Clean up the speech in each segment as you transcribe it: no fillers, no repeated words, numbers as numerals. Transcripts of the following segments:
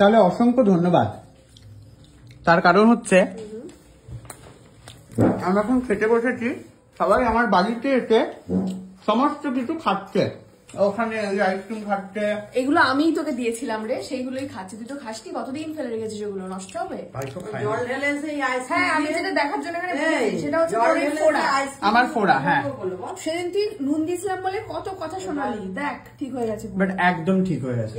তাহলে অসংখ্য ধন্যবাদ। তার কারণ হচ্ছে আমরা এখন খেতে বসেছি, সবাই আমার বাড়িতে এসে সমস্ত কিছু খাচ্ছে, ওখানে আইসক্রিম খাচ্ছে। এগুলো আমিই তোকে দিয়েছিলাম রে, সেইগুলোই খাচ্ছি। তুই তো খাসনি, কতদিন ফেলে রেখেছিস ওগুলো, নষ্ট হবে? জল ঢেলে সেই আইসক্রিম। হ্যাঁ, আমি যেটা দেখার জন্য এখানে বসেছি, সেটা হচ্ছে আমার ফোড়া। হ্যাঁ, সেদিন তুই নুন দিয়েছিলাম বলে কত কথা শোনালি, দেখ ঠিক হয়ে গেছে। বাট একদম ঠিক হয়ে গেছে।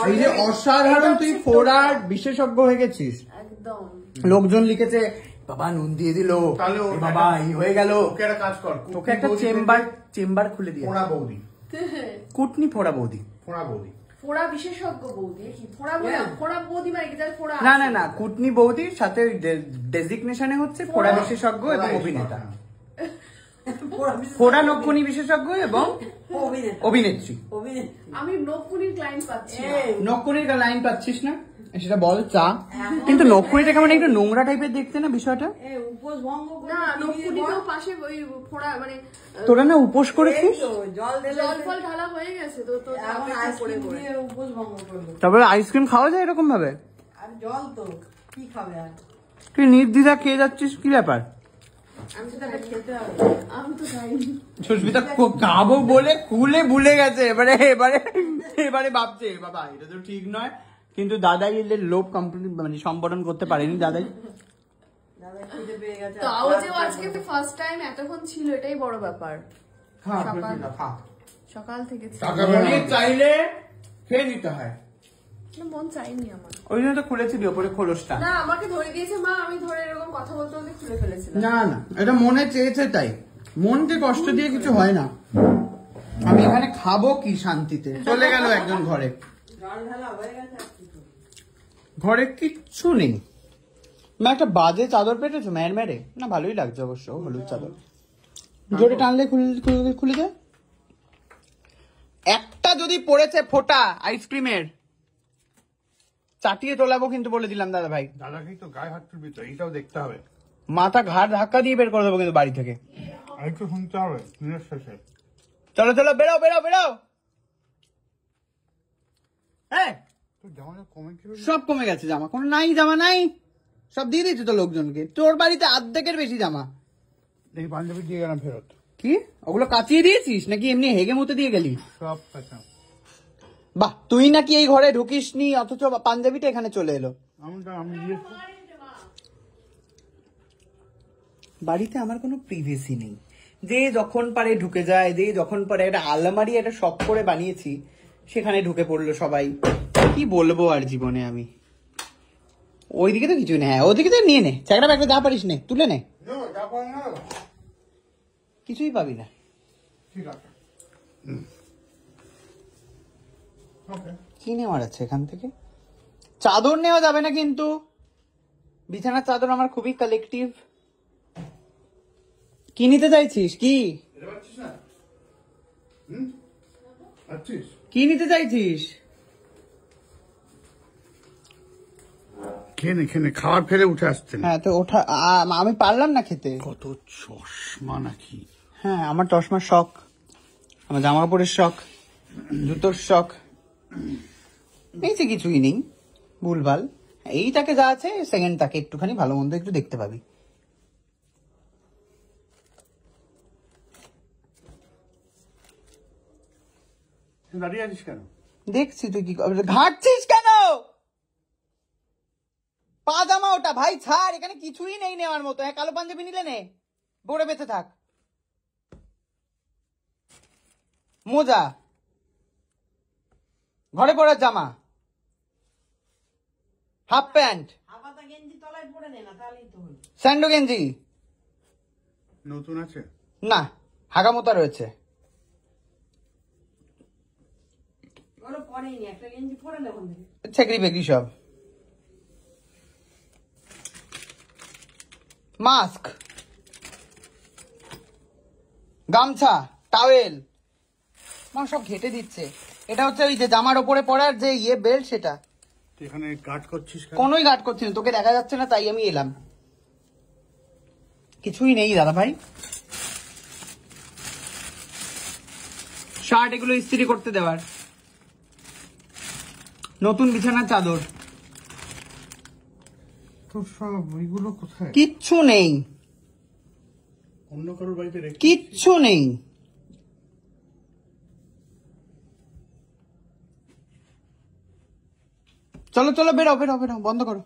এই যে অসাধারণ, তুই ফোড়ার বিশেষজ্ঞ হয়ে গেছিস। একদম। লোকজন লিখেছে বাবা নুন দিয়ে দিল, বাবা এই হয়ে গেল। ওকে একটা কাজ কর, তোকে একটা চেম্বার খুলে দিয়ে ফোড়া বৌদি, কুটনি ফোড়া বৌদি। ফোড়া বৌদি, ফোড়া বিশেষজ্ঞ বৌদি। কি ফোড়া বৌদি মানে কি? তাহলে ফোড়া না না না, কুটনি বৌদির সাথে ডেজিগনেশনে হচ্ছে ফোড়া বিশেষজ্ঞ এবং অভিনেতা। ফোড়া নক্ষুনি বিশেষজ্ঞ এবং অভিনেত্রী। আমি নকুনির ক্লায়েন্ট পাচ্ছি। নক্ষুনির লাইন পাচ্ছিস না, সেটা বল চা। কিন্তু নক্ষুনিটা কেমন একটু নোংরা টাইপের দেখতে না বিষয়টা? না, নকুনিটাও পাশে ওই ফোড়া মানে তোরা না উপোস করেছিস, জল ফল ঢালা হয়ে গেছে তো, তো তারপরে আইসক্রিম খাওয়া যায় এরকম ভাবে? আর জল তো কি খাবে? আর তুই নির্দ্বিধা খেয়ে যাচ্ছিস, কি ব্যাপার? আমি তো তাকে খেতে হবে, আমি তো খাইনি। সুস্মিতা খাবো বলে খুলে ভুলে গেছে, এবারে এবারে এবারে ভাবছে বাবা এটা তো ঠিক নয়। কিন্তু দাদাই এলে লোভ কমপ্লিট মানে সম্বোধন করতে পারেনি দাদাই। দাদা খিদে পেয়ে গেছে। তাও যে আজকে ফার্স্ট টাইম এতক্ষণ ছিল, এটাই বড় ব্যাপার। সকাল থেকে চাইলে খেয়ে নিতে হয়, মন চাইনি আমার। ওই জন্য তো খুলেছিলি ওপরে খোলসটা। না, আমাকে ধরে দিয়েছে মা, আমি ধরে এরকম কথা বলতে বলতে খুলে ফেলেছিলাম। না না, এটা মনে চেয়েছে তাই, মনকে কষ্ট দিয়ে কিছু হয় না। আমি এখানে খাবো কি শান্তিতে, চলে গেল একজন ঘরে। জল ঢালা হয়ে গেছে, ঘরে কিচ্ছু নেই। মা একটা বাজে চাদর পেটেছো মেয়ের মেরে? না ভালোই লাগছে অবশ্য, হলুদ চাদর। জোরে টানলে খুলে যায়। একটা যদি পড়েছে ফোটা আইসক্রিমের, চাটিয়ে তোলাবো কিন্তু, বলে দিলাম দাদা ভাই। দাদাকেই তো গায়ে হাত তুলবি তো, এইটাও দেখতে হবে। মাথা ঘাট ধাক্কা দিয়ে বের করে দেবো কিন্তু বাড়ি থেকে। আরেকটু শুনতে হবে দিনের শেষে। চলো চলো, বেরো বেরো বেরো। হ্যাঁ, সব কমে গেছে, জামা কোনো নাই, জামা নাই, সব দিয়ে দিয়েছে তো লোকজনকে। তোর বাড়িতে অর্ধেকের বেশি জামা। এই পাঞ্জাবি দিয়ে গেলাম ফেরত। কি ওগুলো কাচিয়ে দিয়েছিস নাকি এমনি হেগে মুতে দিয়ে গেলি? সব কাঁচা। বাহ, তুই নাকি এই ঘরে ঢুকিসনি অথচ পাঞ্জাবিটা এখানে চলে এলো। বাড়িতে আমার কোনো প্রিভেসি নেই, যে যখন পারে ঢুকে যায়, যে যখন পারে। একটা আলমারি একটা শখ করে বানিয়েছি, সেখানে ঢুকে পড়লো সবাই। কি বলবো আর জীবনে আমি। ওইদিকে তো কিছুই নেই। হ্যাঁ, ওদিকে তো নিয়ে নে, চাকরা ব্যাগটা যা পারিস নে, তুলে নে, কিছুই পাবি না। ঠিক আছে, কি নেওয়ার আছে এখান থেকে? চাদর নেওয়া যাবে না কিন্তু, বিছানার চাদর আমার খুবই কালেকটিভ। কি নিতে চাইছিস? কি কি নিতে চাইছিস? খেয়ে নে, খাবার ফেলে উঠে আসছেন। হ্যাঁ তো ওঠা, আমি পারলাম না খেতে। কত চশমা নাকি? হ্যাঁ, আমার চশমার শখ, আমার জামা কাপড়ের শখ, জুতোর শখ, নিচে কিছুই নেই, ভুলভাল। এইটাকে যা আছে সেকেন্ড তাকে একটুখানি ভালো মন্দ একটু দেখতে পাবি। দাঁড়িয়ে আছিস কেন? দেখছি তুই কি ঘাটছিস কেন? পা জামা ওটা ভাই, ছাড়, এখানে কিছুই নেই নেওয়ার মতো। হ্যাঁ, কালো পাঞ্জাবি নিলে নে, পরে বেঁচে থাক। মোজা, ঘরে পরার জামা, হাফ প্যান্ট, স্যান্ডো গেঞ্জি নতুন আছে না, হাগামোতা রয়েছে। চাকরি বেকরি সব। মাস্ক, গামছা, টাওয়েল, মা সব ঘেটে দিচ্ছে। এটা হচ্ছে ওই যে জামার ওপরে পরার যে বেল্ট, সেটা। এখানে গার্ড করছিস? কোনোই গার্ড করছি না, তোকে দেখা যাচ্ছে না তাই আমি এলাম। কিছুই নেই দাদা ভাই। শার্ট এগুলো ইস্ত্রি করতে দেওয়ার, নতুন বিছানার চাদর, সব ওইগুলো কোথায়? কিচ্ছু নেই, অন্য কারোর বাড়িতে রেখে কিচ্ছু নেই। চলো চলো, বেরো বেরো বেরো, বন্ধ করো।